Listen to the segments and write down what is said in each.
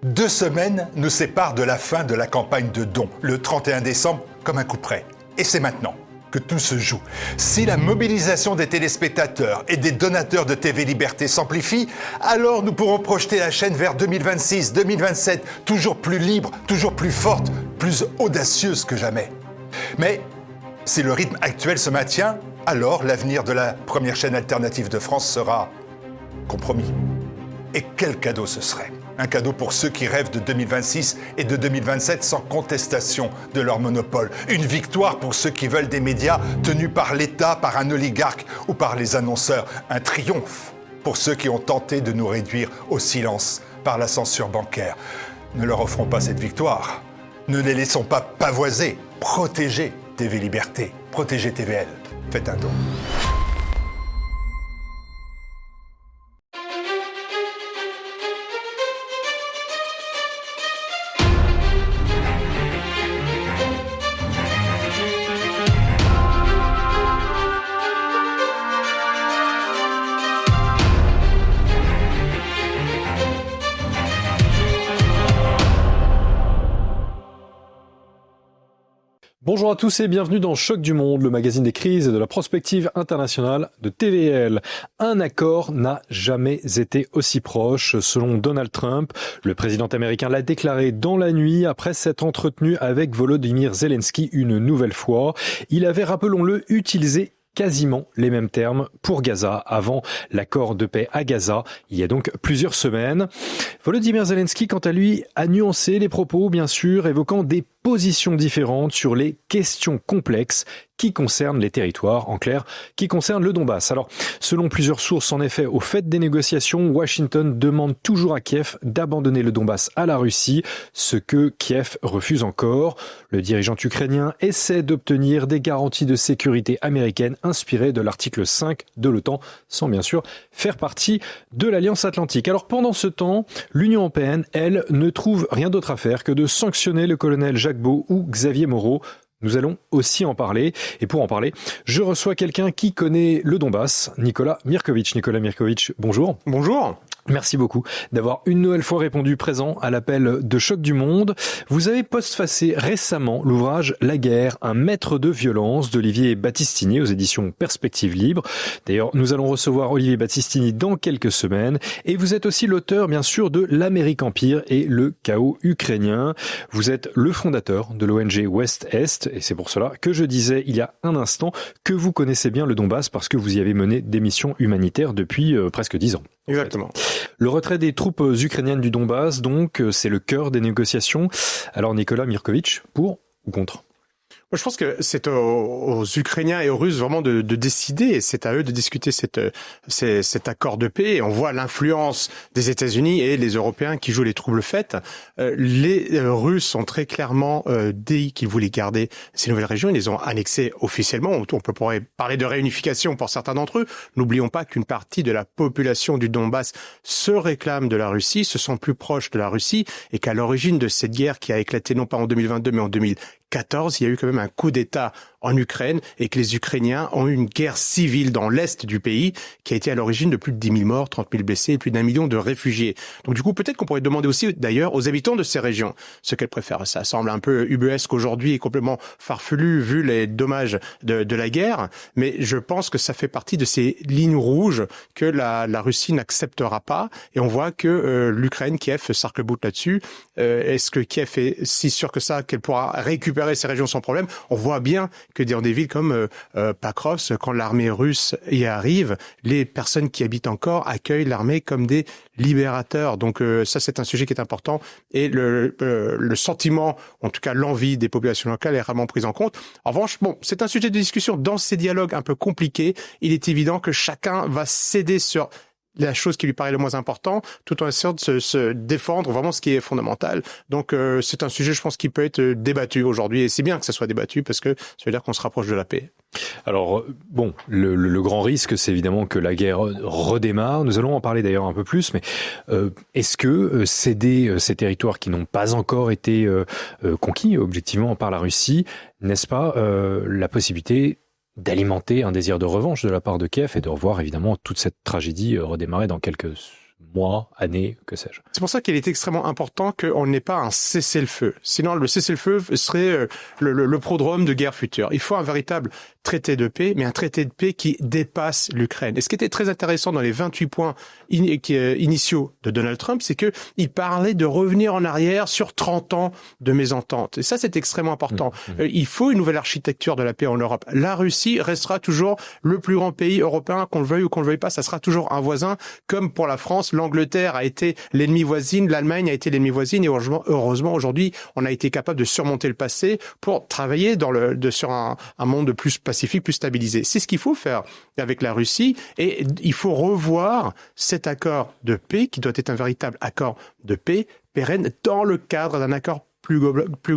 2 semaines nous séparent de la fin de la campagne de dons, le 31 décembre, comme un coup près. Et c'est maintenant que tout se joue. Si la mobilisation des téléspectateurs et des donateurs de TV Liberté s'amplifie, alors nous pourrons projeter la chaîne vers 2026, 2027, toujours plus libre, toujours plus forte, plus audacieuse que jamais. Mais si le rythme actuel se maintient, alors l'avenir de la première chaîne alternative de France sera compromis. Et quel cadeau ce serait ? Un cadeau pour ceux qui rêvent de 2026 et de 2027 sans contestation de leur monopole. Une victoire pour ceux qui veulent des médias tenus par l'État, par un oligarque ou par les annonceurs. Un triomphe pour ceux qui ont tenté de nous réduire au silence par la censure bancaire. Ne leur offrons pas cette victoire. Ne les laissons pas pavoiser. Protégez TV Liberté. Protégez TVL. Faites un don. Bonjour à tous et bienvenue dans Choc du Monde, le magazine des crises et de la prospective internationale de TVL. Un accord n'a jamais été aussi proche, selon Donald Trump. Le président américain l'a déclaré dans la nuit après s'être entretenu avec Volodymyr Zelensky une nouvelle fois. Il avait, rappelons-le, utilisé quasiment les mêmes termes pour Gaza avant l'accord de paix à Gaza, il y a donc plusieurs semaines. Volodymyr Zelensky, quant à lui, a nuancé les propos, bien sûr, évoquant des positions différentes sur les questions complexes qui concernent les territoires, en clair, qui concernent le Donbass. Alors, selon plusieurs sources, en effet, au fait des négociations, Washington demande toujours à Kiev d'abandonner le Donbass à la Russie, ce que Kiev refuse encore. Le dirigeant ukrainien essaie d'obtenir des garanties de sécurité américaines inspirées de l'article 5 de l'OTAN, sans bien sûr faire partie de l'Alliance Atlantique. Alors, pendant ce temps, l'Union européenne, elle, ne trouve rien d'autre à faire que de sanctionner le colonel Jacques Beau ou Xavier Moreau. Nous allons aussi en parler. Et pour en parler, je reçois quelqu'un qui connaît le Donbass, Nicolas Mirkovic. Nicolas Mirkovic, bonjour. Bonjour. Merci beaucoup d'avoir une nouvelle fois répondu présent à l'appel de Choc du Monde. Vous avez postfacé récemment l'ouvrage La guerre, un maître de violence d'Olivier Battistini aux éditions Perspectives Libres. D'ailleurs, nous allons recevoir Olivier Battistini dans quelques semaines. Et vous êtes aussi l'auteur, bien sûr, de L'Amérique Empire et le chaos ukrainien. Vous êtes le fondateur de l'ONG Ouest-Est. Et c'est pour cela que je disais il y a un instant que vous connaissez bien le Donbass parce que vous y avez mené des missions humanitaires depuis presque 10 ans. Exactement. Le retrait des troupes ukrainiennes du Donbass, donc, c'est le cœur des négociations. Alors, Nicolas Mirkovic, pour ou contre ? Moi, je pense que c'est aux Ukrainiens et aux Russes vraiment de décider, et c'est à eux de discuter cet accord de paix. Et on voit l'influence des États-Unis et les Européens qui jouent les troubles faits. Les Russes ont très clairement dit qu'ils voulaient garder ces nouvelles régions. Ils les ont annexées officiellement. On pourrait parler de réunification pour certains d'entre eux. N'oublions pas qu'une partie de la population du Donbass se réclame de la Russie, se sent plus proche de la Russie, et qu'à l'origine de cette guerre qui a éclaté non pas en 2022 mais en 2014, il y a eu quand même un coup d'État en Ukraine et que les Ukrainiens ont eu une guerre civile dans l'est du pays qui a été à l'origine de plus de 10 000 morts, 30 000 blessés et plus d'1 million de réfugiés. Donc du coup, peut-être qu'on pourrait demander aussi d'ailleurs aux habitants de ces régions ce qu'elles préfèrent. Ça semble un peu ubuesque aujourd'hui et complètement farfelu vu les dommages de la guerre, mais je pense que ça fait partie de ces lignes rouges que la Russie n'acceptera pas, et on voit que l'Ukraine, Kiev, s'arc-boute là-dessus. Est-ce que Kiev est si sûr que ça qu'elle pourra récupérer ces régions sans problème? On voit bien que dans des villes comme Pakrovsk, quand l'armée russe y arrive, les personnes qui habitent encore accueillent l'armée comme des libérateurs. Donc ça, c'est un sujet qui est important, et le sentiment, en tout cas l'envie des populations locales est vraiment prise en compte. En revanche, bon, c'est un sujet de discussion. Dans ces dialogues un peu compliqués, il est évident que chacun va céder sur la chose qui lui paraît le moins important, tout en essayant de se défendre vraiment ce qui est fondamental. Donc c'est un sujet, je pense, qui peut être débattu aujourd'hui, et c'est bien que ça soit débattu parce que ça veut dire qu'on se rapproche de la paix. Alors, bon, le grand risque, c'est évidemment que la guerre redémarre. Nous allons en parler d'ailleurs un peu plus, mais est-ce que céder ces territoires qui n'ont pas encore été conquis, objectivement, par la Russie, n'est-ce pas la possibilité d'alimenter un désir de revanche de la part de Kiev et de revoir évidemment toute cette tragédie redémarrer dans quelques mois, années, que sais-je. C'est pour ça qu'il est extrêmement important qu'on n'ait pas un cessez-le-feu. Sinon, le cessez-le-feu serait le prodrome de guerre future. Il faut un véritable traité de paix, mais un traité de paix qui dépasse l'Ukraine. Et ce qui était très intéressant dans les 28 points initiaux de Donald Trump, c'est que il parlait de revenir en arrière sur 30 ans de mésentente. Et ça, c'est extrêmement important. Il faut une nouvelle architecture de la paix en Europe. La Russie restera toujours le plus grand pays européen, qu'on le veuille ou qu'on le veuille pas, ça sera toujours un voisin, comme pour la France, l'Angleterre a été l'ennemi voisine, l'Allemagne a été l'ennemi voisine, et heureusement aujourd'hui, on a été capable de surmonter le passé pour travailler sur un monde plus pacifique, plus stabilisé. C'est ce qu'il faut faire avec la Russie, et il faut revoir cet accord de paix qui doit être un véritable accord de paix pérenne dans le cadre d'un accord plus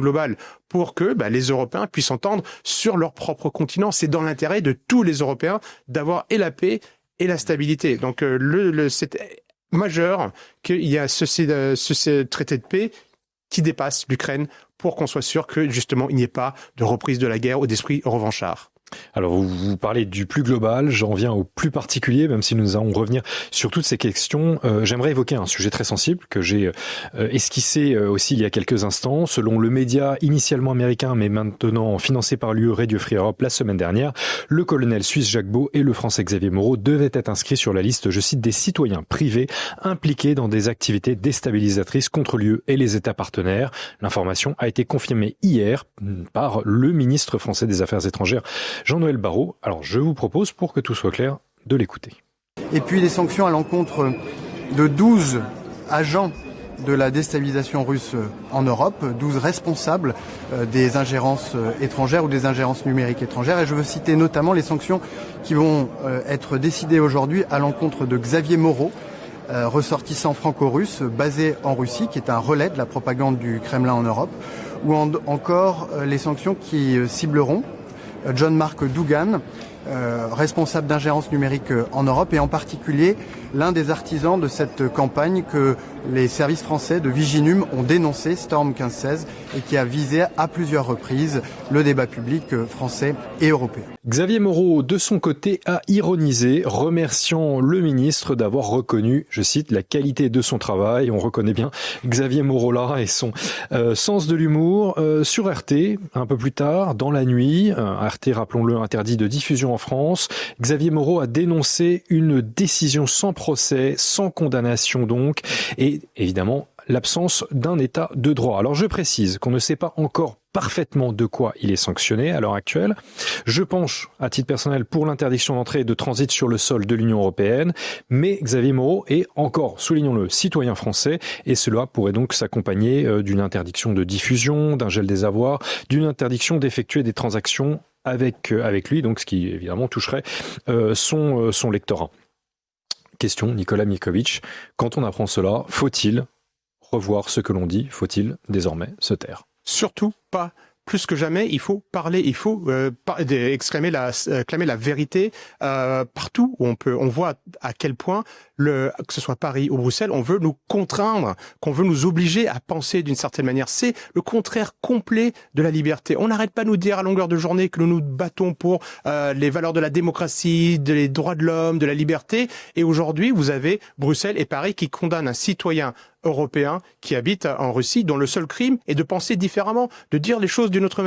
global pour que les Européens puissent s'entendre sur leur propre continent. C'est dans l'intérêt de tous les Européens d'avoir et la paix et la stabilité. Donc c'est majeur qu'il y a ce traité de paix qui dépasse l'Ukraine pour qu'on soit sûr que justement il n'y ait pas de reprise de la guerre ou d'esprit revanchard. Alors, vous parlez du plus global, j'en viens au plus particulier, même si nous allons revenir sur toutes ces questions. J'aimerais évoquer un sujet très sensible que j'ai esquissé aussi il y a quelques instants. Selon le média initialement américain, mais maintenant financé par l'UE Radio Free Europe la semaine dernière, le colonel suisse Jacques Beau et le français Xavier Moreau devaient être inscrits sur la liste, je cite, des citoyens privés impliqués dans des activités déstabilisatrices contre l'UE et les États partenaires. L'information a été confirmée hier par le ministre français des Affaires étrangères, Jean-Noël Barrot. Alors je vous propose, pour que tout soit clair, de l'écouter. Et puis des sanctions à l'encontre de 12 agents de la déstabilisation russe en Europe, 12 responsables des ingérences étrangères ou des ingérences numériques étrangères. Et je veux citer notamment les sanctions qui vont être décidées aujourd'hui à l'encontre de Xavier Moreau, ressortissant franco-russe basé en Russie, qui est un relais de la propagande du Kremlin en Europe, ou encore les sanctions qui cibleront John-Marc Dougan, responsable d'ingérence numérique en Europe, et en particulier l'un des artisans de cette campagne que les services français de Viginum ont dénoncé, Storm 1516, et qui a visé à plusieurs reprises le débat public français et européen. Xavier Moreau, de son côté, a ironisé, remerciant le ministre d'avoir reconnu, je cite, la qualité de son travail. On reconnaît bien Xavier Moreau là et son sens de l'humour. Sur RT, un peu plus tard, dans la nuit, RT, rappelons-le, interdit de diffusion en France, Xavier Moreau a dénoncé une décision sans procès, sans condamnation donc, et évidemment l'absence d'un état de droit. Alors je précise qu'on ne sait pas encore parfaitement de quoi il est sanctionné à l'heure actuelle. Je penche, à titre personnel, pour l'interdiction d'entrée et de transit sur le sol de l'Union européenne, mais Xavier Moreau est encore, soulignons-le, citoyen français, et cela pourrait donc s'accompagner d'une interdiction de diffusion, d'un gel des avoirs, d'une interdiction d'effectuer des transactions avec lui, donc ce qui évidemment toucherait son lectorat. Question, Nicolas Milkovic, quand on apprend cela, faut-il revoir ce que l'on dit? Faut-il désormais se taire? Surtout pas. Plus que jamais, il faut parler, il faut clamer la vérité partout où on voit à quel point que ce soit Paris ou Bruxelles, on veut nous contraindre, qu'on veut nous obliger à penser d'une certaine manière. C'est le contraire complet de la liberté. On n'arrête pas de nous dire à longueur de journée que nous nous battons pour les valeurs de la démocratie, des droits de l'homme, de la liberté. Et aujourd'hui, vous avez Bruxelles et Paris qui condamnent un citoyen européen qui habite en Russie, dont le seul crime est de penser différemment, de dire les choses d'une autre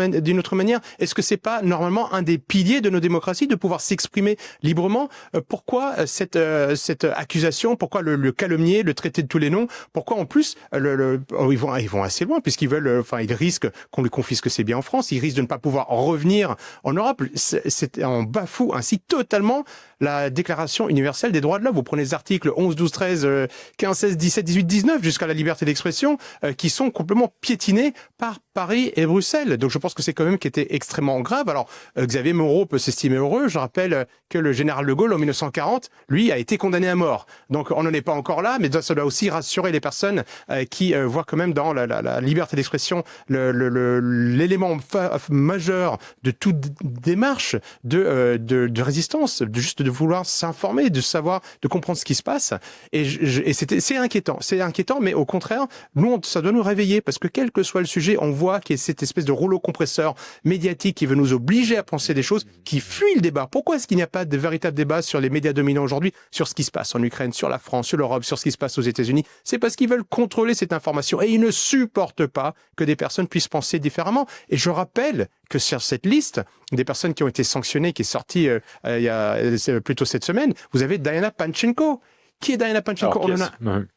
manière. Est-ce que c'est pas normalement un des piliers de nos démocraties de pouvoir s'exprimer librement? Pourquoi cette accusation? Pourquoi le calomnier, le traiter de tous les noms? Pourquoi en plus ils vont assez loin puisqu'ils veulent, ils risquent qu'on lui confisque ses biens en France. Ils risquent de ne pas pouvoir revenir en Europe. On bafoue ainsi totalement la Déclaration universelle des droits de l'homme. Vous prenez les articles 11, 12, 13, 15, 16, 17, 18, 19 jusqu'à la liberté d'expression qui sont complètement piétinés par Paris et Bruxelles. Donc je pense que c'est quand même qui était extrêmement grave. Alors Xavier Moreau peut s'estimer heureux. Je rappelle que le général de Gaulle en 1940, lui, a été condamné à mort. Donc on n'en est pas encore là, mais ça doit aussi rassurer les personnes qui voient quand même dans la liberté d'expression l'élément majeur de toute démarche de résistance, de vouloir s'informer, de savoir, de comprendre ce qui se passe. Et c'est inquiétant. C'est inquiétant inquiétant, mais au contraire, ça doit nous réveiller, parce que quel que soit le sujet, on voit qu'il y a cette espèce de rouleau compresseur médiatique qui veut nous obliger à penser des choses, qui fuit le débat. Pourquoi est-ce qu'il n'y a pas de véritable débat sur les médias dominants aujourd'hui, sur ce qui se passe en Ukraine, sur la France, sur l'Europe, sur ce qui se passe aux États-Unis? C'est parce qu'ils veulent contrôler cette information et ils ne supportent pas que des personnes puissent penser différemment. Et je rappelle que sur cette liste des personnes qui ont été sanctionnées, qui est sortie il y a plutôt cette semaine, vous avez Diana Panchenko. Qui est Diana Panchenko?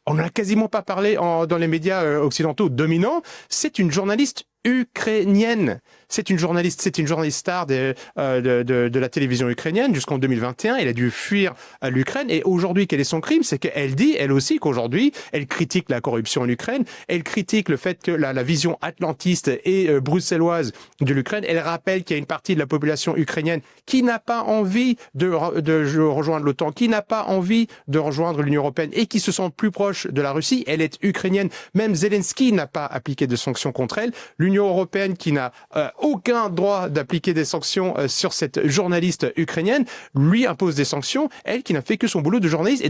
On n'en a quasiment pas parlé dans les médias occidentaux dominants. C'est une journaliste ukrainienne. C'est une journaliste star de la télévision ukrainienne jusqu'en 2021. Elle a dû fuir l'Ukraine. Et aujourd'hui, quel est son crime? C'est qu'elle dit, elle aussi, qu'aujourd'hui, elle critique la corruption en Ukraine. Elle critique le fait que la vision atlantiste et bruxelloise de l'Ukraine. Elle rappelle qu'il y a une partie de la population ukrainienne qui n'a pas envie de rejoindre l'OTAN, qui n'a pas envie de rejoindre l'Union européenne et qui se sent plus proche de la Russie. Elle est ukrainienne. Même Zelensky n'a pas appliqué de sanctions contre elle. L'Union européenne qui n'a aucun droit d'appliquer des sanctions sur cette journaliste ukrainienne, lui impose des sanctions, elle qui n'a fait que son boulot de journaliste.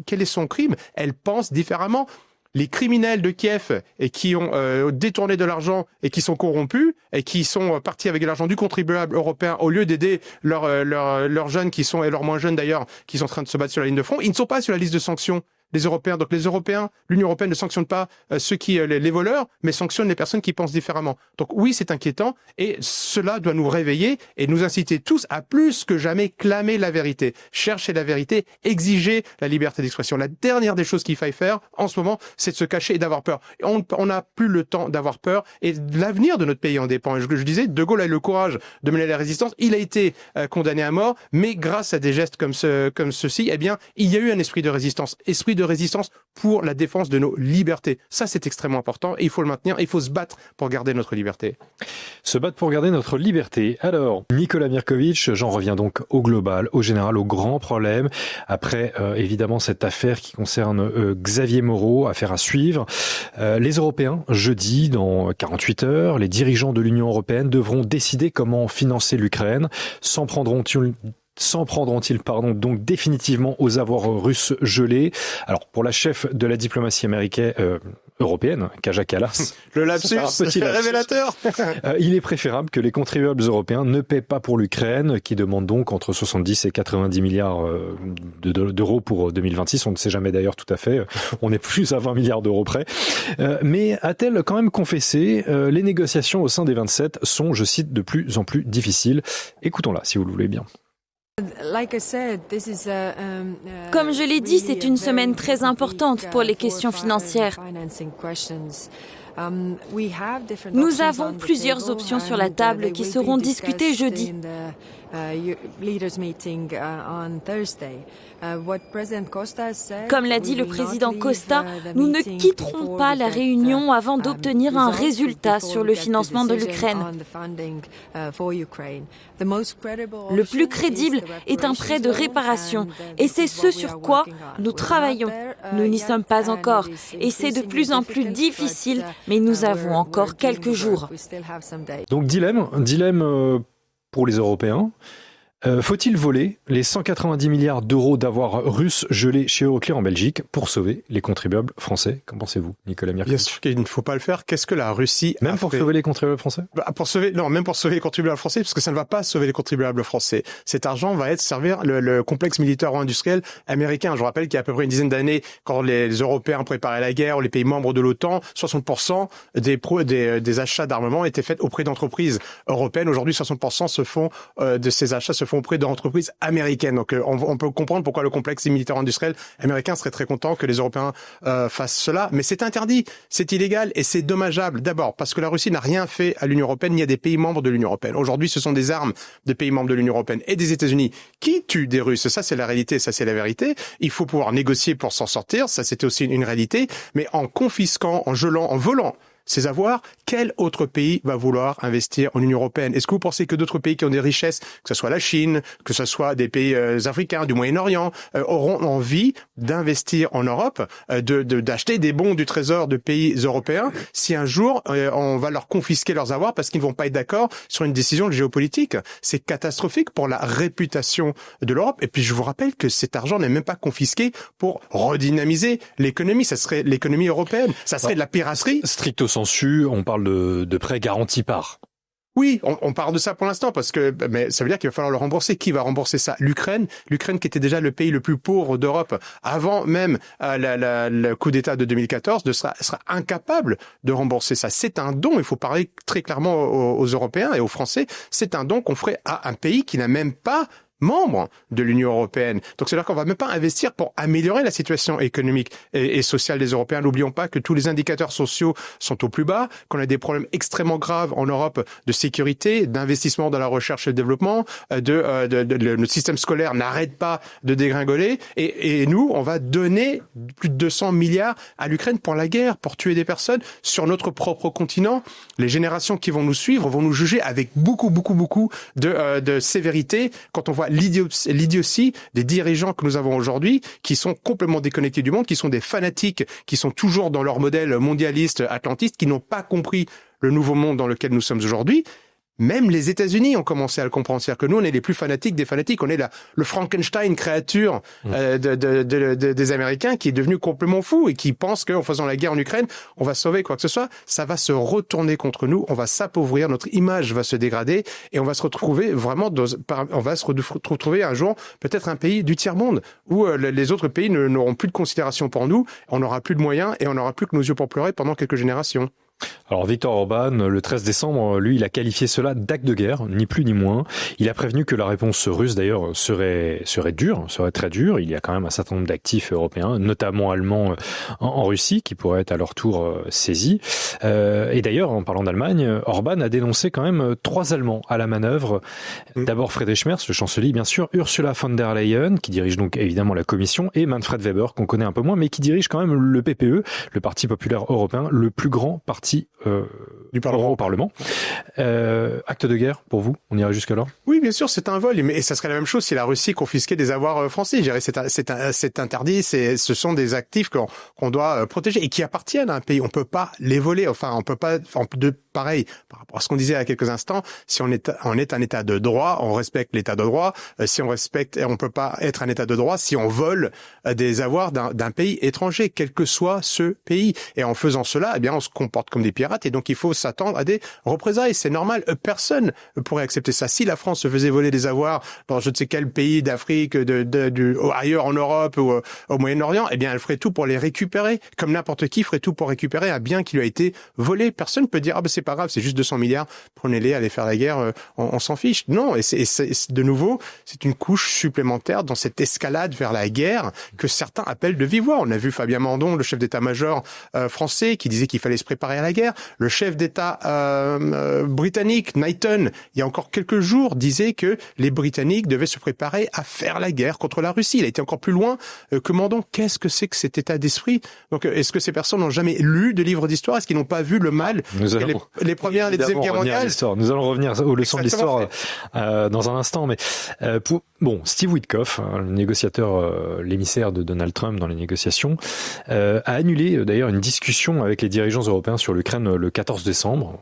Quel est son crime? Elle pense différemment. Les criminels de Kiev et qui ont détourné de l'argent et qui sont corrompus et qui sont partis avec l'argent du contribuable européen au lieu d'aider leurs jeunes qui sont, et leurs moins jeunes d'ailleurs, qui sont en train de se battre sur la ligne de front, ils ne sont pas sur la liste de sanctions. Les Européens. Donc les Européens, l'Union européenne ne sanctionne pas les voleurs, mais sanctionne les personnes qui pensent différemment. Donc oui, c'est inquiétant et cela doit nous réveiller et nous inciter tous à plus que jamais clamer la vérité, chercher la vérité, exiger la liberté d'expression. La dernière des choses qu'il faille faire en ce moment, c'est de se cacher et d'avoir peur. On n'a plus le temps d'avoir peur et l'avenir de notre pays en dépend. Et je disais, De Gaulle a eu le courage de mener la résistance. Il a été condamné à mort, mais grâce à des gestes comme ceci, eh bien, il y a eu un esprit de résistance pour la défense de nos libertés. Ça, c'est extrêmement important et il faut le maintenir. Il faut se battre pour garder notre liberté. Se battre pour garder notre liberté. Alors, Nicolas Mirković, j'en reviens donc au global, au général, au grand problème. Après, évidemment, cette affaire qui concerne Xavier Moreau, affaire à suivre. Les Européens, jeudi, dans 48 heures, les dirigeants de l'Union européenne devront décider comment financer l'Ukraine. S'en prendront-ils donc définitivement aux avoirs russes gelés? Alors pour la chef de la diplomatie américaine européenne, Kaja Kallas, le lapsus, révélateur. Il est préférable que les contribuables européens ne paient pas pour l'Ukraine, qui demande donc entre 70 et 90 milliards d'euros pour 2026. On ne sait jamais d'ailleurs tout à fait. On est plus à 20 milliards d'euros près. Mais a-t-elle quand même confessé, les négociations au sein des 27 sont, je cite, de plus en plus difficiles. Écoutons-la si vous le voulez bien. Comme je l'ai dit, c'est une semaine très importante pour les questions financières. Nous avons plusieurs options sur la table qui seront discutées jeudi. Comme l'a dit le président Costa, nous ne quitterons pas la réunion avant d'obtenir un résultat sur le financement de l'Ukraine. Le plus crédible est un prêt de réparation et c'est ce sur quoi nous travaillons. Nous n'y sommes pas encore et c'est de plus en plus difficile, mais nous avons encore quelques jours. Donc dilemme pour les Européens. Faut-il voler les 190 milliards d'euros d'avoirs russes gelés chez Euroclear en Belgique pour sauver les contribuables français? Qu'en pensez-vous, Nicolas Mirković? Bien sûr qu'il ne faut pas le faire. Qu'est-ce que la Russie a fait? Même pour sauver les contribuables français? Même pour sauver les contribuables français, parce que ça ne va pas sauver les contribuables français. Cet argent va servir le complexe militaro-industriel américain. Je rappelle qu'il y a à peu près une dizaine d'années, quand les Européens préparaient la guerre, ou les pays membres de l'OTAN, 60% des achats d'armement étaient faits auprès d'entreprises européennes. Aujourd'hui, 60% de ces achats se font auprès d'entreprises américaines. Donc on peut comprendre pourquoi le complexe militaire-industriel américain serait très content que les Européens fassent cela. Mais c'est interdit, c'est illégal et c'est dommageable. D'abord parce que la Russie n'a rien fait à l'Union européenne ni à des pays membres de l'Union européenne. Aujourd'hui, ce sont des armes de pays membres de l'Union européenne et des États-Unis qui tuent des Russes. Ça, c'est la réalité, ça, c'est la vérité. Il faut pouvoir négocier pour s'en sortir. Ça, c'était aussi une réalité. Mais en confisquant, en gelant, en volant ces avoirs, quel autre pays va vouloir investir en Union européenne? Est-ce que vous pensez que d'autres pays qui ont des richesses, que ce soit la Chine, que ce soit des pays africains, du Moyen-Orient, auront envie d'investir en Europe, d'acheter des bons du trésor de pays européens, si un jour on va leur confisquer leurs avoirs parce qu'ils ne vont pas être d'accord sur une décision géopolitique? C'est catastrophique pour la réputation de l'Europe. Et puis je vous rappelle que cet argent n'est même pas confisqué pour redynamiser l'économie. Ça serait l'économie européenne. Ça serait de la piraterie. Stricto sensu, on parle de prêts garantis par. Oui, on parle de ça pour l'instant mais ça veut dire qu'il va falloir le rembourser. Qui va rembourser ça? L'Ukraine qui était déjà le pays le plus pauvre d'Europe avant même le coup d'État de 2014, sera incapable de rembourser ça. C'est un don. Il faut parler très clairement aux Européens et aux Français. C'est un don qu'on ferait à un pays qui n'a même pas membre de l'Union européenne. Donc c'est-à-dire qu'on va même pas investir pour améliorer la situation économique et sociale des Européens. N'oublions pas que tous les indicateurs sociaux sont au plus bas, qu'on a des problèmes extrêmement graves en Europe de sécurité, d'investissement dans la recherche et le développement, notre système scolaire n'arrête pas de dégringoler et nous, on va donner plus de 200 milliards à l'Ukraine pour la guerre, pour tuer des personnes sur notre propre continent. Les générations qui vont nous suivre vont nous juger avec beaucoup de sévérité quand on voit l'idiotie des dirigeants que nous avons aujourd'hui, qui sont complètement déconnectés du monde, qui sont des fanatiques, qui sont toujours dans leur modèle mondialiste, atlantiste, qui n'ont pas compris le nouveau monde dans lequel nous sommes aujourd'hui. Même les États-Unis ont commencé à le comprendre. C'est-à-dire que nous, on est les plus fanatiques des fanatiques. On est le Frankenstein créature des Américains qui est devenu complètement fou et qui pense qu'en faisant la guerre en Ukraine, on va sauver quoi que ce soit. Ça va se retourner contre nous. On va s'appauvrir. Notre image va se dégrader et on va se retrouver vraiment retrouver un jour peut-être un pays du tiers-monde où les autres pays n'auront plus de considération pour nous. On n'aura plus de moyens et on n'aura plus que nos yeux pour pleurer pendant quelques générations. Alors Viktor Orban, le 13 décembre, lui, il a qualifié cela d'acte de guerre, ni plus ni moins. Il a prévenu que la réponse russe, d'ailleurs, serait très dure. Il y a quand même un certain nombre d'actifs européens, notamment allemands en Russie, qui pourraient être à leur tour saisis. Et d'ailleurs, en parlant d'Allemagne, Orban a dénoncé quand même 3 Allemands à la manœuvre. D'abord Friedrich Merz, le chancelier, bien sûr, Ursula von der Leyen, qui dirige donc évidemment la Commission, et Manfred Weber, qu'on connaît un peu moins, mais qui dirige quand même le PPE, le Parti populaire européen, le plus grand parti du Parlement. Au Parlement. Acte de guerre pour vous? On irait jusqu'à là? Oui, bien sûr, c'est un vol. Et ça serait la même chose si la Russie confisquait des avoirs français. Je dirais, c'est interdit. Ce sont des actifs qu'on doit protéger et qui appartiennent à un pays. On peut pas les voler. Enfin, on peut pas. Pareil, par rapport à ce qu'on disait il y a quelques instants, si on est un État de droit, on respecte l'État de droit. Si on peut pas être un État de droit si on vole des avoirs d'un pays étranger, quel que soit ce pays. Et en faisant cela, eh bien, on se comporte comme des pirates et donc il faut s'attendre à des représailles. C'est normal. Personne ne pourrait accepter ça. Si la France se faisait voler des avoirs dans je ne sais quel pays d'Afrique, ailleurs en Europe ou au Moyen-Orient, eh bien, elle ferait tout pour les récupérer. Comme n'importe qui ferait tout pour récupérer un bien qui lui a été volé. Personne ne peut dire, c'est pas grave, c'est juste 200 milliards, prenez-les, allez faire la guerre, on s'en fiche. Non, et de nouveau, c'est une couche supplémentaire dans cette escalade vers la guerre que certains appellent de vive voix. On a vu Fabien Mandon, le chef d'état-major français, qui disait qu'il fallait se préparer à la guerre. Le chef d'État britannique, Knighton, il y a encore quelques jours, disait que les Britanniques devaient se préparer à faire la guerre contre la Russie. Il a été encore plus loin que Mandon. Qu'est-ce que c'est que cet état d'esprit? Donc, est-ce que ces personnes n'ont jamais lu de livres d'histoire? Est-ce qu'ils n'ont pas vu le mal? Les premières, les deuxièmes guerres mondiales. Nous allons revenir aux leçons de l'histoire dans un instant. Mais Steve Witkoff, le négociateur, l'émissaire de Donald Trump dans les négociations, a annulé d'ailleurs une discussion avec les dirigeants européens sur l'Ukraine le 14 décembre.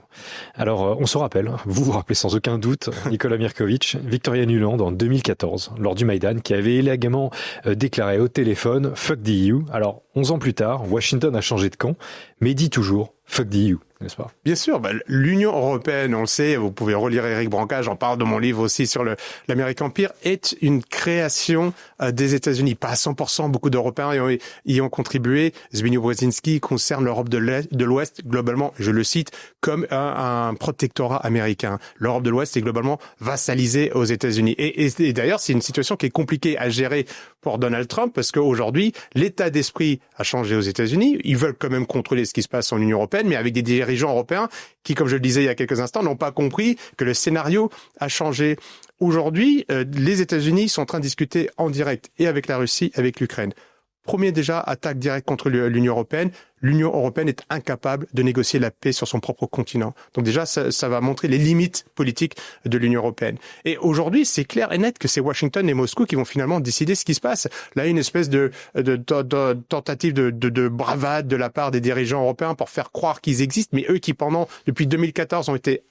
Alors, on se rappelle, vous vous rappelez sans aucun doute, Nicolas Mirkovic, Victoria Nuland en 2014, lors du Maïdan, qui avait élégamment déclaré au téléphone « Fuck the EU ». Alors, 11 ans plus tard, Washington a changé de camp, mais dit toujours « Fuck the EU ». N'est-ce pas? Bien sûr, l'Union européenne, on le sait, vous pouvez relire Éric Branca, j'en parle dans mon livre aussi sur l'Amerique Empire, est une création des États-Unis. Pas à 100%, beaucoup d'Européens y ont contribué. Zbigniew Brzezinski concerne l'Europe de l'Ouest, globalement, je le cite, comme un protectorat américain. L'Europe de l'Ouest est globalement vassalisée aux États-Unis. Et d'ailleurs, c'est une situation qui est compliquée à gérer pour Donald Trump, parce qu'aujourd'hui, l'état d'esprit a changé aux États-Unis. Ils veulent quand même contrôler ce qui se passe en Union européenne, mais avec des dirigeants européens qui, comme je le disais il y a quelques instants, n'ont pas compris que le scénario a changé. Aujourd'hui, les États-Unis sont en train de discuter en direct et avec la Russie, avec l'Ukraine. Premier déjà, attaque directe contre l'Union européenne. L'Union européenne est incapable de négocier la paix sur son propre continent. Donc déjà, ça va montrer les limites politiques de l'Union européenne. Et aujourd'hui, c'est clair et net que c'est Washington et Moscou qui vont finalement décider ce qui se passe. Là, une espèce de tentative de bravade de la part des dirigeants européens pour faire croire qu'ils existent, mais eux qui depuis 2014 ont été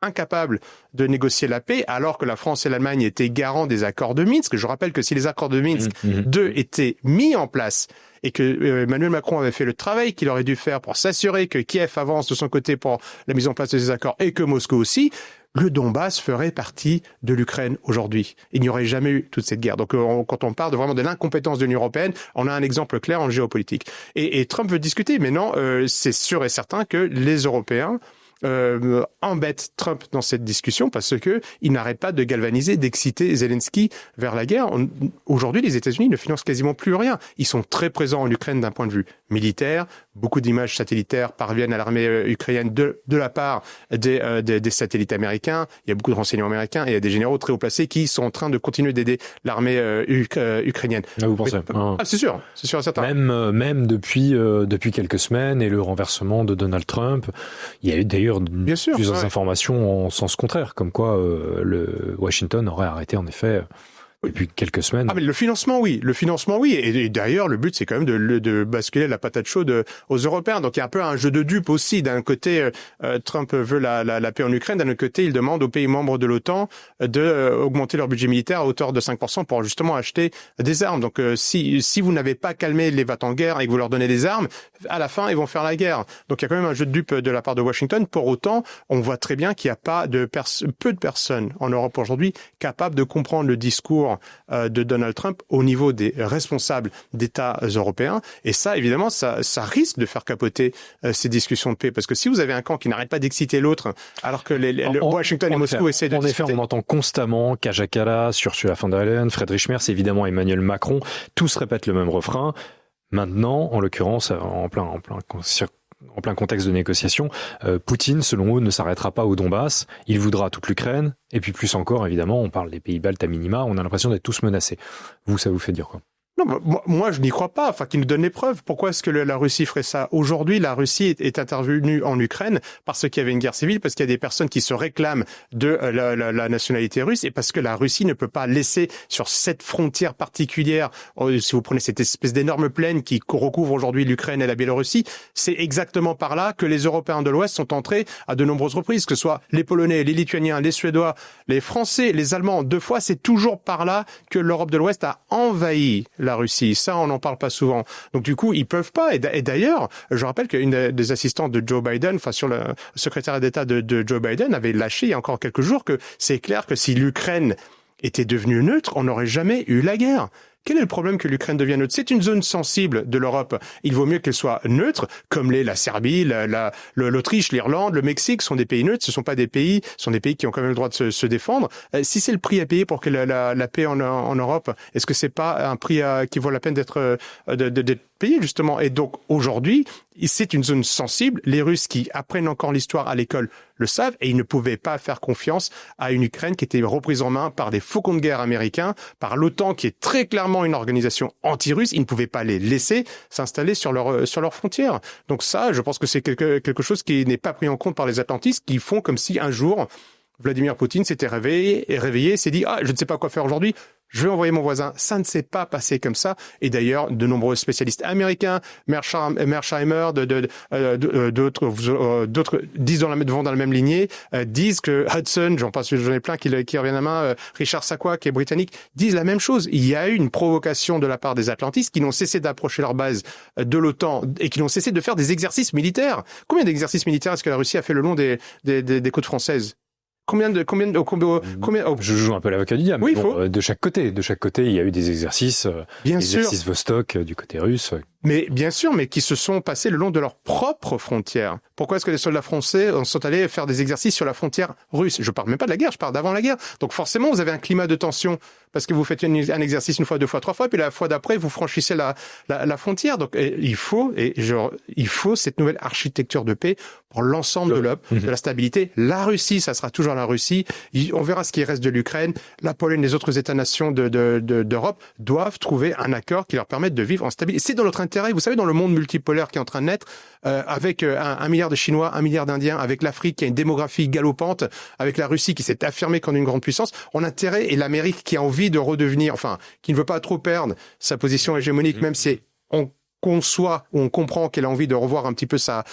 incapables de négocier la paix, alors que la France et l'Allemagne étaient garants des accords de Minsk. Je rappelle que si les accords de Minsk 2 étaient mis en place et que Emmanuel Macron avait fait le travail qu'il aurait dû faire pour s'assurer que Kiev avance de son côté pour la mise en place de ces accords et que Moscou aussi, le Donbass ferait partie de l'Ukraine aujourd'hui. Il n'y aurait jamais eu toute cette guerre. Donc quand on parle vraiment de l'incompétence de l'Union européenne, on a un exemple clair en géopolitique. Et Trump veut discuter, mais non, c'est sûr et certain que les Européens embête Trump dans cette discussion parce que il n'arrête pas de galvaniser, d'exciter Zelensky vers la guerre. Aujourd'hui, les États-Unis ne financent quasiment plus rien. Ils sont très présents en Ukraine d'un point de vue militaire. Beaucoup d'images satellitaires parviennent à l'armée ukrainienne de la part des satellites américains. Il y a beaucoup de renseignements américains et il y a des généraux très haut placés qui sont en train de continuer d'aider l'armée ukrainienne. Ah, vous pensez? C'est sûr et certain. Même depuis quelques semaines et le renversement de Donald Trump, il y a eu d'ailleurs plusieurs informations en sens contraire, comme quoi le Washington aurait arrêté en effet depuis quelques semaines. Ah, mais le financement, oui. Et d'ailleurs, le but, c'est quand même de basculer la patate chaude aux Européens. Donc, il y a un peu un jeu de dupes aussi. D'un côté, Trump veut la paix en Ukraine. D'un autre côté, il demande aux pays membres de l'OTAN d'augmenter leur budget militaire à hauteur de 5% pour justement acheter des armes. Donc, si vous n'avez pas calmé les va-t-en-guerre et que vous leur donnez des armes, à la fin, ils vont faire la guerre. Donc, il y a quand même un jeu de dupes de la part de Washington. Pour autant, on voit très bien qu'il n'y a pas peu de personnes en Europe aujourd'hui capables de comprendre le discours de Donald Trump au niveau des responsables d'États européens. Et ça, évidemment, ça risque de faire capoter ces discussions de paix. Parce que si vous avez un camp qui n'arrête pas d'exciter l'autre, alors que Washington et Moscou essaient de discuter... En effet, on entend constamment Kaja Kallas, Ursula von der Leyen, Friedrich Merz, évidemment Emmanuel Macron, tous répètent le même refrain. Maintenant, en l'occurrence, en plein contexte de négociation, Poutine, selon eux, ne s'arrêtera pas au Donbass. Il voudra toute l'Ukraine. Et puis plus encore, évidemment, on parle des pays baltes à minima. On a l'impression d'être tous menacés. Vous, ça vous fait dire quoi? Non, moi, je n'y crois pas. Enfin, qu'ils nous donnent les preuves. Pourquoi est-ce que la Russie ferait ça? Aujourd'hui, la Russie est intervenue en Ukraine parce qu'il y avait une guerre civile, parce qu'il y a des personnes qui se réclament de la nationalité russe et parce que la Russie ne peut pas laisser sur cette frontière particulière, si vous prenez cette espèce d'énorme plaine qui recouvre aujourd'hui l'Ukraine et la Biélorussie, c'est exactement par là que les Européens de l'Ouest sont entrés à de nombreuses reprises, que ce soit les Polonais, les Lituaniens, les Suédois, les Français, les Allemands. 2 fois, c'est toujours par là que l'Europe de l'Ouest a envahi la Russie. Ça, on n'en parle pas souvent. Donc, du coup, ils peuvent pas. Et d'ailleurs, je rappelle qu'une des assistantes de Joe Biden, enfin, sur le secrétaire d'État de Joe Biden, avait lâché il y a encore quelques jours que c'est clair que si l'Ukraine était devenue neutre, on n'aurait jamais eu la guerre. Quel est le problème que l'Ukraine devienne neutre? C'est une zone sensible de l'Europe. Il vaut mieux qu'elle soit neutre, comme l'est la Serbie, l'Autriche, l'Irlande, le Mexique sont des pays neutres. Ce sont pas des pays, qui ont quand même le droit de se défendre. Si c'est le prix à payer pour que la paix en Europe, est-ce que c'est pas un prix qui vaut la peine d'être payé justement? Et donc aujourd'hui, c'est une zone sensible. Les Russes qui apprennent encore l'histoire à l'école le savent et ils ne pouvaient pas faire confiance à une Ukraine qui était reprise en main par des faucons de guerre américains, par l'OTAN qui est très clairement une organisation anti-russe. Ils ne pouvaient pas les laisser s'installer sur leurs frontières. Donc ça, je pense que c'est quelque chose qui n'est pas pris en compte par les atlantistes qui font comme si un jour Vladimir Poutine s'était réveillé, s'est dit « Ah, je ne sais pas quoi faire aujourd'hui, je vais envoyer mon voisin ». Ça ne s'est pas passé comme ça. Et d'ailleurs, de nombreux spécialistes américains, Mearsheimer, d'autres disent vont dans la même lignée, disent que Hudson, j'en ai plein qui reviennent à la main, Richard Sakwa, qui est britannique, disent la même chose. Il y a eu une provocation de la part des atlantistes qui n'ont cessé d'approcher leur base de l'OTAN et qui n'ont cessé de faire des exercices militaires. Combien d'exercices militaires est-ce que la Russie a fait le long des côtes françaises? Combien Je joue un peu l'avocat du diable. Oui, de chaque côté, il y a eu des exercices, Bien exercices sûr. Vostok du côté russe. Mais bien sûr, mais qui se sont passés le long de leurs propres frontières. Pourquoi est-ce que les soldats français sont allés faire des exercices sur la frontière russe? Je parle même pas de la guerre, je parle d'avant la guerre. Donc forcément, vous avez un climat de tension parce que vous faites un exercice une fois, 2 fois, 3 fois, puis la fois d'après, vous franchissez la frontière. Donc il faut cette nouvelle architecture de paix pour l'ensemble de la stabilité. La Russie, ça sera toujours la Russie. On verra ce qui reste de l'Ukraine. La Pologne, les autres États-nations d'Europe doivent trouver un accord qui leur permette de vivre en stabilité. C'est dans notre intérêt. Vous savez, dans le monde multipolaire qui est en train de naître, avec 1 milliard de Chinois, 1 milliard d'Indiens, avec l'Afrique qui a une démographie galopante, avec la Russie qui s'est affirmée comme une grande puissance, on a intérêt, et l'Amérique qui a envie de redevenir, enfin, qui ne veut pas trop perdre sa position hégémonique, même si on conçoit ou on comprend qu'elle a envie de revoir un petit peu sa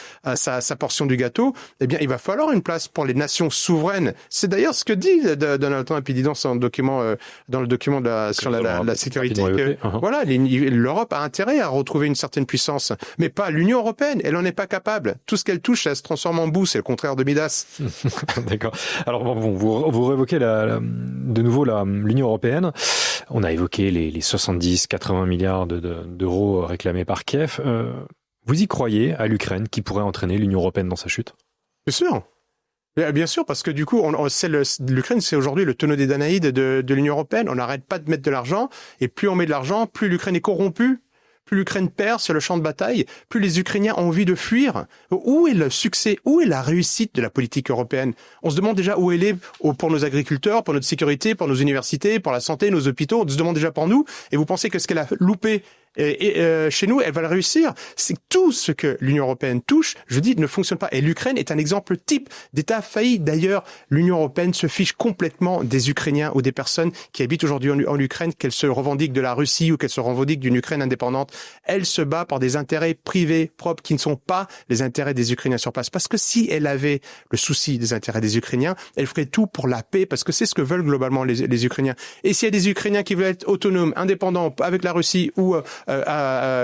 portion du gâteau, eh bien, il va falloir une place pour les nations souveraines. C'est d'ailleurs ce que dit Donald Trump, il dit dans son document, dans le document sur la sécurité, que, voilà, l'Europe a intérêt à retrouver une certaine puissance, mais pas l'Union européenne. Elle en est pas capable. Tout ce qu'elle touche, elle se transforme en boue. C'est le contraire de Midas. D'accord. Alors, bon, vous réévoquez de nouveau l'Union européenne. On a évoqué les 70-80 milliards d'euros réclamés par Kiev. Vous y croyez à l'Ukraine qui pourrait entraîner l'Union européenne dans sa chute? Bien sûr. Bien sûr, parce que du coup, l'Ukraine, c'est aujourd'hui le tonneau des Danaïdes de l'Union européenne. On n'arrête pas de mettre de l'argent, et plus on met de l'argent, plus l'Ukraine est corrompue, plus l'Ukraine perd sur le champ de bataille, plus les Ukrainiens ont envie de fuir. Où est le succès, où est la réussite de la politique européenne? On se demande déjà où elle est pour nos agriculteurs, pour notre sécurité, pour nos universités, pour la santé, nos hôpitaux. On se demande déjà pour nous. Et vous pensez que ce qu'elle a loupé chez nous, elle va le réussir. C'est tout ce que l'Union européenne touche, je dis, ne fonctionne pas. Et l'Ukraine est un exemple type d'État failli. D'ailleurs, l'Union européenne se fiche complètement des Ukrainiens ou des personnes qui habitent aujourd'hui en Ukraine, qu'elles se revendiquent de la Russie ou qu'elles se revendiquent d'une Ukraine indépendante. Elle se bat pour des intérêts privés propres qui ne sont pas les intérêts des Ukrainiens sur place. Parce que si elle avait le souci des intérêts des Ukrainiens, elle ferait tout pour la paix, parce que c'est ce que veulent globalement les Ukrainiens. Et s'il y a des Ukrainiens qui veulent être autonomes, indépendants avec la Russie ou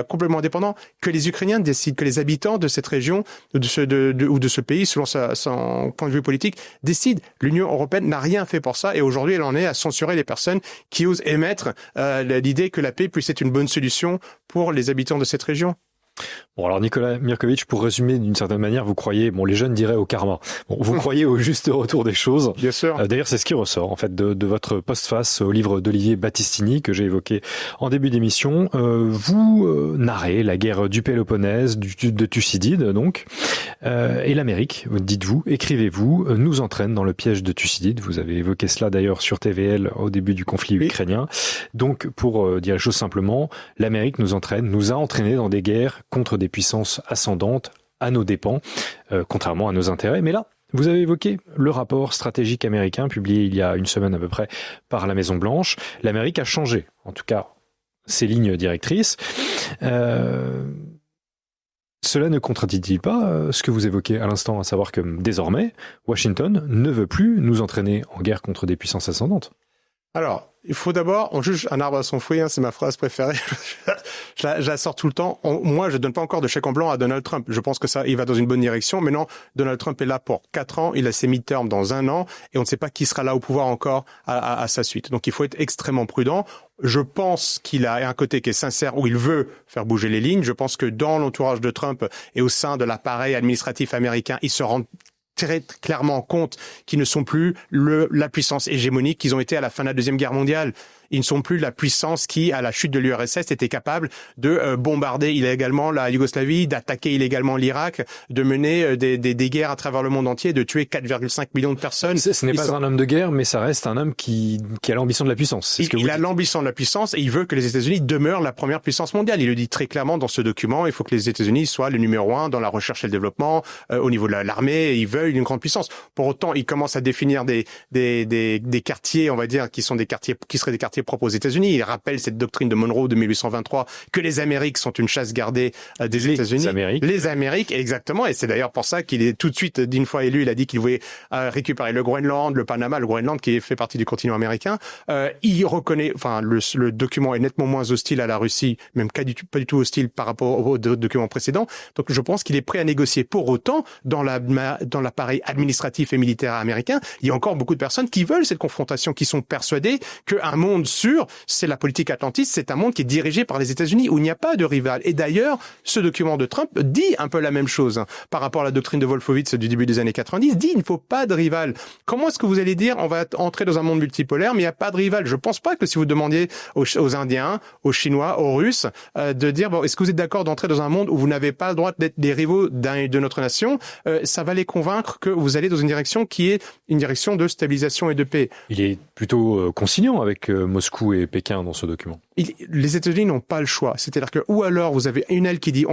complètement indépendant, que les Ukrainiens décident, que les habitants de cette région ou de ce pays, selon son point de vue politique, décident. L'Union européenne n'a rien fait pour ça, et aujourd'hui elle en est à censurer les personnes qui osent émettre l'idée que la paix puisse être une bonne solution pour les habitants de cette région. Bon, alors Nicolas Mirkovic, pour résumer d'une certaine manière, vous croyez, les jeunes diraient au karma. Bon, vous croyez au juste retour des choses. Bien sûr. D'ailleurs, c'est ce qui ressort, en fait, de votre postface au livre d'Olivier Battistini, que j'ai évoqué en début d'émission. Vous narrez la guerre du Péloponnèse, de Thucydide, donc. Et l'Amérique, dites-vous, écrivez-vous, nous entraîne dans le piège de Thucydide. Vous avez évoqué cela d'ailleurs sur TVL au début du conflit ukrainien. Donc, pour dire les choses simplement, l'Amérique nous a entraînés dans des guerres contre des puissances ascendantes à nos dépens, contrairement à nos intérêts. Mais là, vous avez évoqué le rapport stratégique américain publié il y a une semaine à peu près par la Maison-Blanche. L'Amérique a changé, en tout cas, ses lignes directrices. Cela ne contredit-il pas ce que vous évoquez à l'instant, à savoir que désormais, Washington ne veut plus nous entraîner en guerre contre des puissances ascendantes? Alors, il faut d'abord, on juge un arbre à son fruit, c'est ma phrase préférée. je la sors tout le temps. Moi, je donne pas encore de chèque en blanc à Donald Trump. Je pense que ça, il va dans une bonne direction. Mais non, Donald Trump est là pour 4 ans. Il a ses midterms dans 1 an. Et on ne sait pas qui sera là au pouvoir encore à sa suite. Donc, il faut être extrêmement prudent. Je pense qu'il a un côté qui est sincère où il veut faire bouger les lignes. Je pense que dans l'entourage de Trump et au sein de l'appareil administratif américain, ils se rendent très clairement compte qu'ils ne sont plus la puissance hégémonique qu'ils ont été à la fin de la Deuxième Guerre mondiale. Ils ne sont plus la puissance qui, à la chute de l'URSS, était capable de bombarder illégalement la Yougoslavie, d'attaquer illégalement l'Irak, de mener des guerres à travers le monde entier, de tuer 4,5 millions de personnes. Ce n'est pas un homme de guerre, mais ça reste un homme qui a l'ambition de la puissance. Il a l'ambition de la puissance et il veut que les États-Unis demeurent la première puissance mondiale. Il le dit très clairement dans ce document. Il faut que les États-Unis soient le numéro 1 dans la recherche et le développement, au niveau de l'armée. Ils veulent une grande puissance. Pour autant, il commence à définir des quartiers, on va dire, qui seraient des quartiers propres aux États-Unis. Il rappelle cette doctrine de Monroe de 1823 que les Amériques sont une chasse gardée des États-Unis. Les Amériques, exactement. Et c'est d'ailleurs pour ça qu'il est tout de suite, d'une fois élu, il a dit qu'il voulait récupérer le Groenland, le Panama, le Groenland qui fait partie du continent américain. Il reconnaît, le document est nettement moins hostile à la Russie, même pas du tout hostile par rapport au document précédent. Donc je pense qu'il est prêt à négocier. Pour autant, dans l'appareil administratif et militaire américain, il y a encore beaucoup de personnes qui veulent cette confrontation, qui sont persuadées qu'un monde sûr, c'est la politique atlantiste, c'est un monde qui est dirigé par les États-Unis, où il n'y a pas de rival. Et d'ailleurs, ce document de Trump dit un peu la même chose, par rapport à la doctrine de Wolfowitz du début des années 90, dit il ne faut pas de rival. Comment est-ce que vous allez dire on va entrer dans un monde multipolaire, mais il n'y a pas de rival? Je pense pas que si vous demandiez aux Indiens, aux Chinois, aux Russes, de dire bon, est-ce que vous êtes d'accord d'entrer dans un monde où vous n'avez pas le droit d'être des rivaux de notre nation, ça va les convaincre que vous allez dans une direction qui est une direction de stabilisation et de paix. Il est plutôt conciliant avec Moscou et Pékin dans ce document. Les États-Unis n'ont pas le choix. C'est-à-dire que, ou alors vous avez une aile qui dit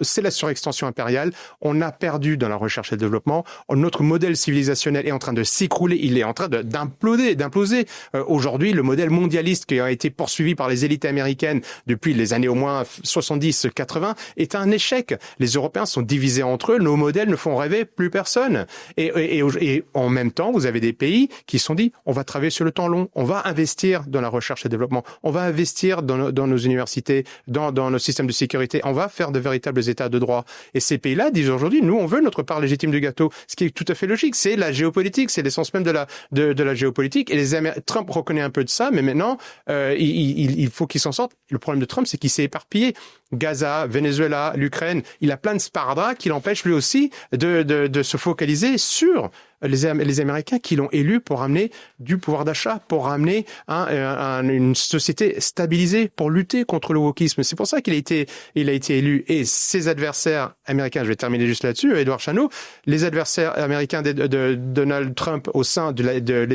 c'est la surextension impériale, on a perdu dans la recherche et le développement, notre modèle civilisationnel est en train de s'écrouler, il est en train d'imploser. Aujourd'hui, le modèle mondialiste qui a été poursuivi par les élites américaines depuis les années au moins 70-80 est un échec. Les Européens sont divisés entre eux, nos modèles ne font rêver plus personne. Et en même temps, vous avez des pays qui se sont dit, on va travailler sur le temps long, on va investir dans la recherche et le développement, on va investir dans nos universités, dans nos systèmes de sécurité, on va faire de véritables états de droit. Et ces pays-là disent aujourd'hui, nous, on veut notre part légitime du gâteau. Ce qui est tout à fait logique, c'est la géopolitique, c'est l'essence même de la géopolitique. Et Trump reconnaît un peu de ça, mais maintenant, il faut qu'il s'en sorte. Le problème de Trump, c'est qu'il s'est éparpillé. Gaza, Venezuela, l'Ukraine, il a plein de sparadraps qui l'empêchent lui aussi de se focaliser sur les Américains qui l'ont élu pour amener du pouvoir d'achat, pour ramener une société stabilisée, pour lutter contre le wokisme. C'est pour ça qu'il a été élu. Et ses adversaires américains, je vais terminer juste là-dessus, Edouard Chano, les adversaires américains de Donald Trump au sein de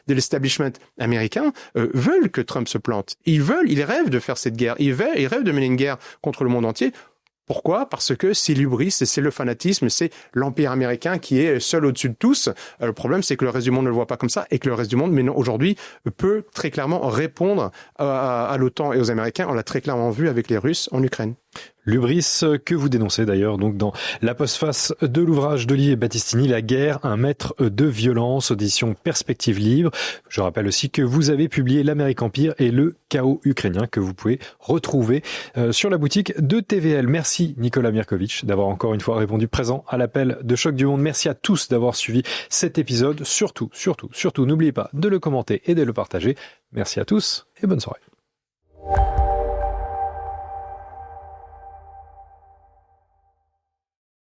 l'establishment américain veulent que Trump se plante. Ils rêvent de faire cette guerre. Ils rêvent de mener une guerre contre le monde entier. Pourquoi? Parce que c'est l'hubris, c'est le fanatisme, c'est l'empire américain qui est seul au-dessus de tous. Le problème, c'est que le reste du monde ne le voit pas comme ça et que le reste du monde, aujourd'hui, peut très clairement répondre à l'OTAN et aux Américains. On l'a très clairement vu avec les Russes en Ukraine. L'hubris que vous dénoncez d'ailleurs donc dans la postface de l'ouvrage d'Olivier Battistini, La guerre, un maître de violence, audition Perspective Libre. Je rappelle aussi que vous avez publié L'Amérique Empire et le chaos ukrainien que vous pouvez retrouver sur la boutique de TVL. Merci Nicolas Mirkovic d'avoir encore une fois répondu présent à l'appel de Choc du Monde. Merci à tous d'avoir suivi cet épisode. Surtout, n'oubliez pas de le commenter et de le partager. Merci à tous et bonne soirée.